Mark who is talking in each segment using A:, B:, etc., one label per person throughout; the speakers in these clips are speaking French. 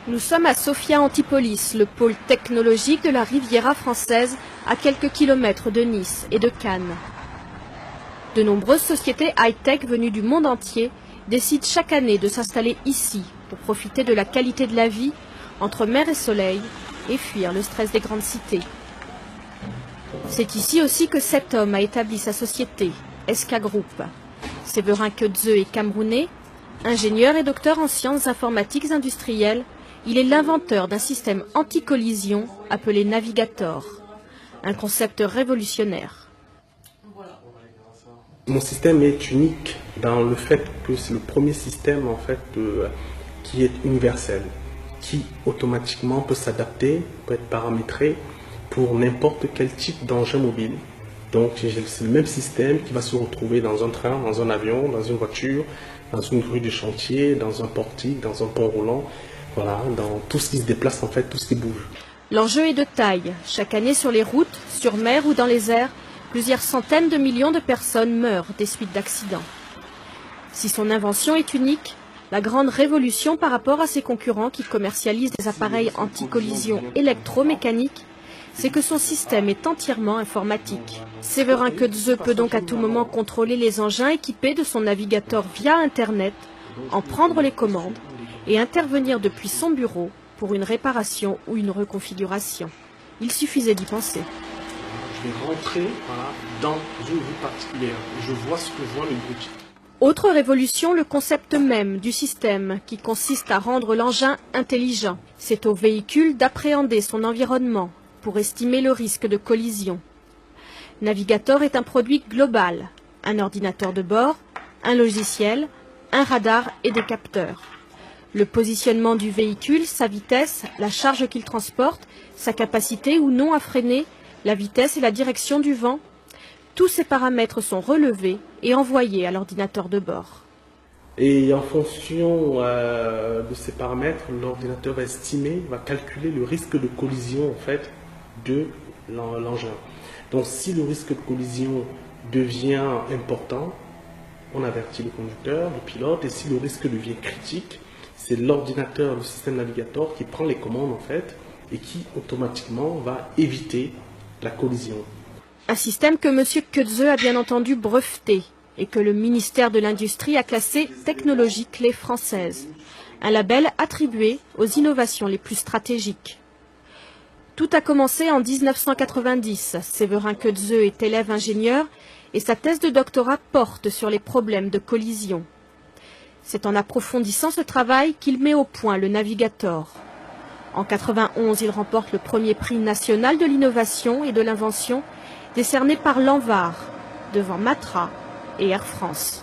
A: Nous sommes à Sophia Antipolis, le pôle technologique de la Riviera française, à quelques kilomètres de Nice et de Cannes. De nombreuses sociétés high-tech venues du monde entier décident chaque année de s'installer ici pour profiter de la qualité de la vie entre mer et soleil et fuir le stress des grandes cités. C'est ici aussi que cet homme a établi sa société, SK Group. Séverin Keutze est camerounais, ingénieur et docteur en sciences informatiques industrielles. Il est l'inventeur d'un système anti-collision appelé Navigator, un concept révolutionnaire.
B: Mon système est unique dans le fait que c'est le premier système en fait qui est universel, qui automatiquement peut s'adapter, peut être paramétré pour n'importe quel type d'engin mobile. Donc c'est le même système qui va se retrouver dans un train, dans un avion, dans une voiture, dans une grue de chantier, dans un portique, dans un pont roulant, voilà, dans tout ce qui se déplace en fait, tout ce qui bouge.
A: L'enjeu est de taille. Chaque année sur les routes, sur mer ou dans les airs, plusieurs centaines de millions de personnes meurent des suites d'accidents. Si son invention est unique, la grande révolution par rapport à ses concurrents qui commercialisent des appareils anti-collision électromécaniques, c'est que son système est entièrement informatique. Séverin Keutze peut donc à tout moment contrôler les engins équipés de son navigateur via Internet, en prendre les commandes et intervenir depuis son bureau pour une réparation ou une reconfiguration. Il suffisait d'y penser.
B: Je vais rentrer dans une rue particulière. Je vois ce que voit le bruit.
A: Autre révolution, le concept même du système qui consiste à rendre l'engin intelligent. C'est au véhicule d'appréhender son environnement pour estimer le risque de collision. Navigator est un produit global, un ordinateur de bord, un logiciel, un radar et des capteurs. Le positionnement du véhicule, sa vitesse, la charge qu'il transporte, sa capacité ou non à freiner, la vitesse et la direction du vent, tous ces paramètres sont relevés et envoyés à l'ordinateur de bord.
B: Et en fonction de ces paramètres, l'ordinateur va estimer, va calculer le risque de collision en fait de l'engin. Donc si le risque de collision devient important, on avertit le conducteur, le pilote, et si le risque devient critique, c'est l'ordinateur, le système navigateur qui prend les commandes en fait et qui automatiquement va éviter la collision.
A: Un système que M. Keutze a bien entendu breveté et que le ministère de l'Industrie a classé technologie clé française, un label attribué aux innovations les plus stratégiques. Tout a commencé en 1990. Séverin Keutze est élève ingénieur et sa thèse de doctorat porte sur les problèmes de collision. C'est en approfondissant ce travail qu'il met au point le Navigator. En 1991, il remporte le premier prix national de l'innovation et de l'invention décerné par l'ANVAR, devant Matra et Air France.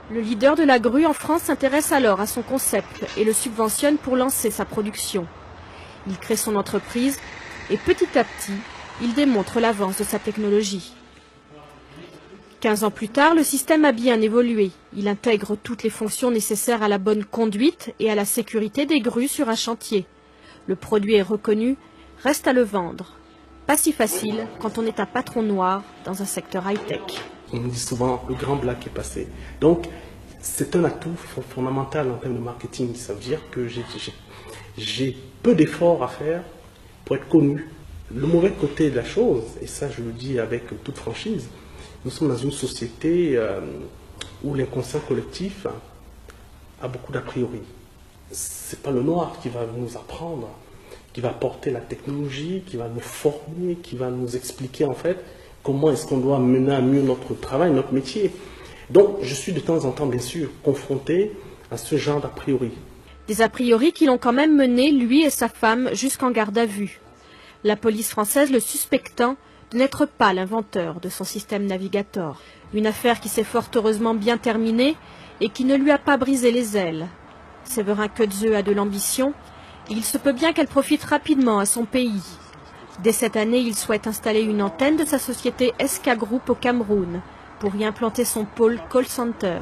A: Le leader de la grue en France s'intéresse alors à son concept et le subventionne pour lancer sa production. Il crée son entreprise et petit à petit, il démontre l'avance de sa technologie. 15 ans plus tard, le système a bien évolué. Il intègre toutes les fonctions nécessaires à la bonne conduite et à la sécurité des grues sur un chantier. Le produit est reconnu, reste à le vendre. Pas si facile quand on est un patron noir dans un secteur high-tech.
B: On dit souvent le grand black est passé. Donc c'est un atout fondamental en termes de marketing. Ça veut dire que j'ai peu d'efforts à faire pour être connu. Le mauvais côté de la chose, et ça je le dis avec toute franchise, nous sommes dans une société où l'inconscient collectif a beaucoup d'a priori. C'est pas le noir qui va nous apprendre, qui va porter la technologie, qui va nous former, qui va nous expliquer en fait comment est-ce qu'on doit mener à mieux notre travail, notre métier. Donc je suis de temps en temps bien sûr confronté à ce genre d'a priori.
A: Des a priori qui l'ont quand même mené, lui et sa femme, jusqu'en garde à vue. La police française le suspectant de n'être pas l'inventeur de son système Navigator. Une affaire qui s'est fort heureusement bien terminée et qui ne lui a pas brisé les ailes. Séverin Keutze a de l'ambition et il se peut bien qu'elle profite rapidement à son pays. Dès cette année, il souhaite installer une antenne de sa société SK Group au Cameroun pour y implanter son pôle call center.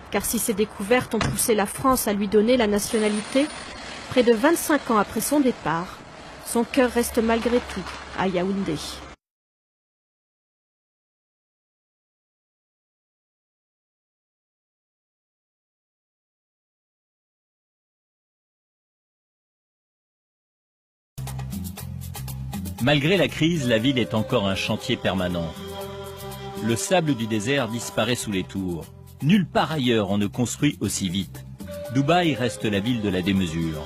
A: Car si ses découvertes ont poussé la France à lui donner la nationalité, près de 25 ans après son départ, son cœur reste malgré tout à Yaoundé.
C: Malgré la crise, la ville est encore un chantier permanent. Le sable du désert disparaît sous les tours. Nulle part ailleurs on ne construit aussi vite. Dubaï reste la ville de la démesure.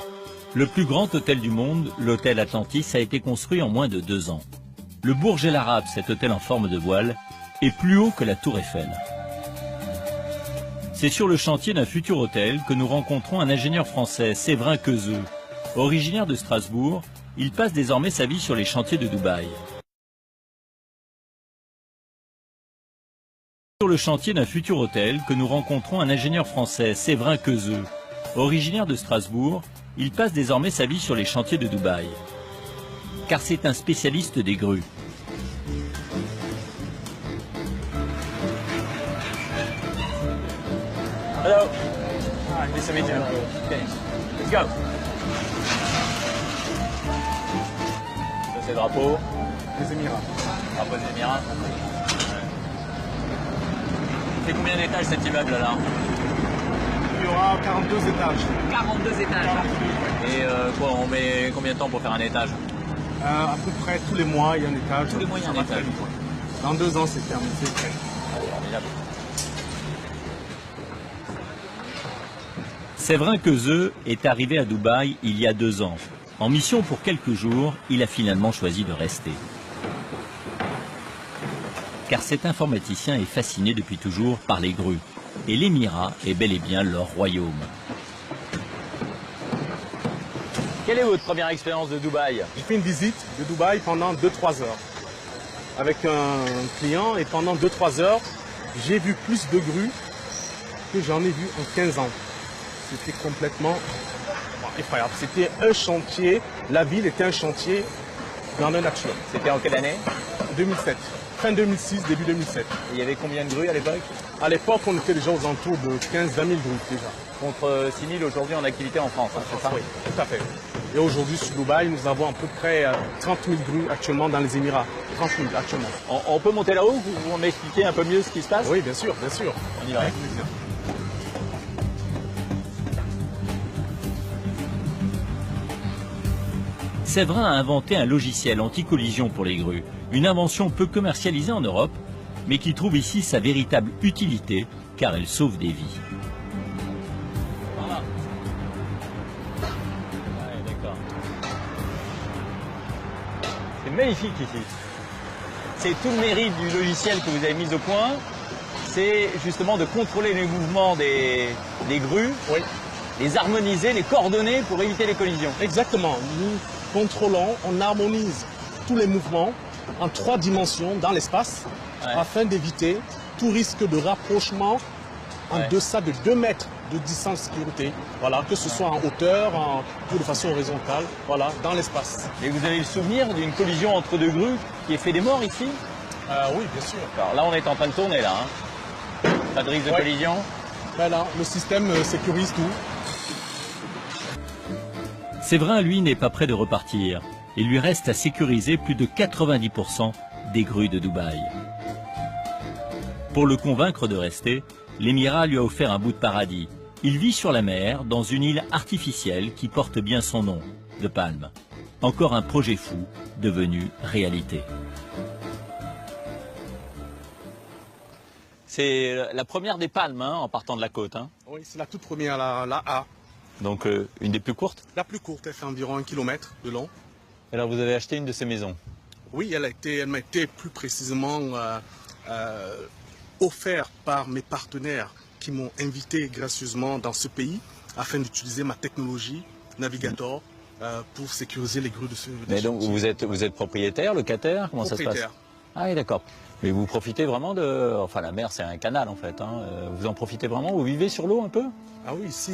C: Le plus grand hôtel du monde, l'hôtel Atlantis, a été construit en moins de 2 ans. Le Burj El Arab, cet hôtel en forme de voile, est plus haut que la tour Eiffel. C'est sur le chantier d'un futur hôtel que nous rencontrons un ingénieur français, Séverin Quezeux. Originaire de Strasbourg, il passe désormais sa vie sur les chantiers de Dubaï. Sur le chantier d'un futur hôtel que nous rencontrons un ingénieur français, Séverin Quezeux. Originaire de Strasbourg, il passe désormais sa vie sur les chantiers de Dubaï. Car c'est un spécialiste des grues.
D: Hello. Hi, nice to meet you. Okay, let's go. Ça c'est le drapeau.
B: Les Émirats.
D: Drapeau des Émirats. C'est combien d'étages cet immeuble là?
B: Il y aura 42 étages.
D: 42 étages. Et quoi, on met combien de temps pour faire un étage?
B: À peu près tous les mois, il y a un étage.
D: Tous les mois, il y a un
B: Ça va
D: étage.
B: très vite, ouais. Dans 2 ans, c'est terminé. C'est prêt.
D: Formidable.
C: Séverin Quezeux est arrivé à Dubaï il y a 2 ans. En mission pour quelques jours, il a finalement choisi de rester. Car cet informaticien est fasciné depuis toujours par les grues. Et l'Émirat est bel et bien leur royaume.
D: Quelle est votre première expérience de Dubaï?
B: J'ai fait une visite de Dubaï pendant 2-3 heures avec un client et pendant 2-3 heures, j'ai vu plus de grues que j'en ai vu en 15 ans. C'était complètement effroyable. C'était un chantier, la ville était un chantier dans le nature.
D: C'était en quelle année?
B: 2007, fin 2006, début 2007.
D: Il y avait combien de grues à l'époque?
B: À l'époque, on était déjà aux alentours de 15-20 000 grues déjà.
D: Contre 6 000 aujourd'hui en activité en France, hein, c'est ça?
B: Oui, tout à fait. Et aujourd'hui, sur Dubaï, nous avons à peu près 30 000 grues actuellement dans les Émirats. 30 000 actuellement.
D: On peut monter là-haut? Vous m'expliquez un peu mieux ce qui se passe?
B: Oui, bien sûr, bien sûr.
D: On y va.
B: Avec plaisir.
C: Séverin a inventé un logiciel anti-collision pour les grues, une invention peu commercialisée en Europe, mais qui trouve ici sa véritable utilité, car elle sauve des vies.
D: Voilà. Ouais, d'accord. C'est magnifique ici. C'est tout le mérite du logiciel que vous avez mis au point, c'est justement de contrôler les mouvements des grues,
B: Oui,
D: les harmoniser, les coordonner pour éviter les collisions.
B: exactement. Nous contrôlons, on harmonise tous les mouvements en 3 dimensions dans l'espace
D: Ouais.
B: afin d'éviter tout risque de rapprochement en
D: Ouais.
B: deçà de 2 mètres de distance de sécurité. Voilà, que ce soit en hauteur ou de façon horizontale, voilà, dans l'espace.
D: Et vous avez le souvenir d'une collision entre 2 grues qui ait fait des morts ici?
B: Oui, bien sûr.
D: Alors là, on est en train de tourner là. Hein. Pas de risque de
B: Ouais.
D: collision.
B: Voilà, le système sécurise tout.
C: Séverin, lui, n'est pas prêt de repartir. Il lui reste à sécuriser plus de 90% des grues de Dubaï. Pour le convaincre de rester, l'Émirat lui a offert un bout de paradis. Il vit sur la mer, dans une île artificielle qui porte bien son nom, de Palme. Encore un projet fou, devenu réalité.
D: C'est la première des palmes hein, en partant de la côte. Hein.
B: Oui, c'est la toute première, la A.
D: Donc une des plus courtes.
B: La plus courte, elle fait environ 1 km de long.
D: Alors vous avez acheté une de ces maisons.
B: Oui, elle m'a été plus précisément offerte par mes partenaires qui m'ont invité gracieusement dans ce pays afin d'utiliser ma technologie Navigator pour sécuriser les grues de ce
D: Mais donc vous êtes propriétaire, locataire, comment ça se passe? Ah oui, d'accord. Mais vous profitez vraiment de... Enfin, la mer, c'est un canal, en fait. Hein. Vous en profitez vraiment? Vous vivez sur l'eau un peu?
B: Ah oui, ici,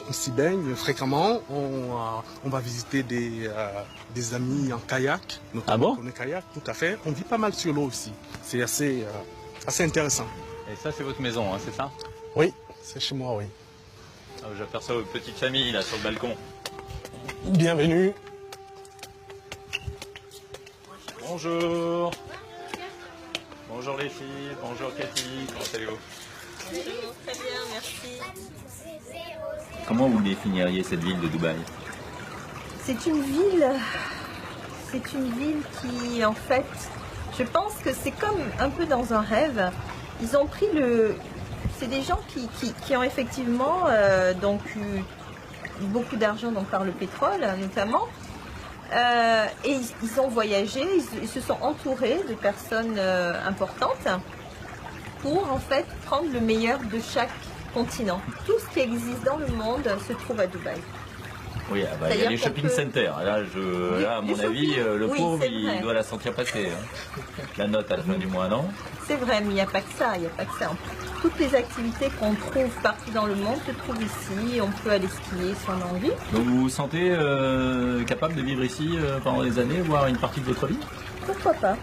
B: on s'y baigne fréquemment. On va visiter des amis en kayak.
D: Ah bon?
B: On est kayak, tout à fait. On vit pas mal sur l'eau aussi. C'est assez intéressant.
D: Et ça, c'est votre maison, hein, c'est ça?
B: Oui, c'est chez moi, oui.
D: Ah, j'aperçois votre petite famille, là, sur le balcon.
B: Bienvenue.
D: Bonjour. Bonjour les filles, bonjour Cathy, comment allez-vous?
E: Bonjour, très bien, merci.
C: Comment vous définiriez cette ville de Dubaï?
E: C'est une ville
F: c'est une ville qui, en fait, je pense que c'est comme un peu dans un rêve. Ils ont pris c'est des gens qui ont effectivement donc eu beaucoup d'argent donc par le pétrole notamment. Et ils ont voyagé, ils se sont entourés de personnes importantes pour en fait prendre le meilleur de chaque continent. Tout ce qui existe dans le monde se trouve à Dubaï.
D: Oui, il y a les shopping centers. Là, à mon avis, le pauvre, il doit la sentir passer. Hein. La note à la fin du mois, non?
F: C'est vrai, mais il n'y a pas que ça. Toutes les activités qu'on trouve partout dans le monde se trouvent ici. On peut aller skier si on a envie.
D: Donc vous vous sentez capable de vivre ici pendant des années, voire une partie de votre vie?
F: Pourquoi pas?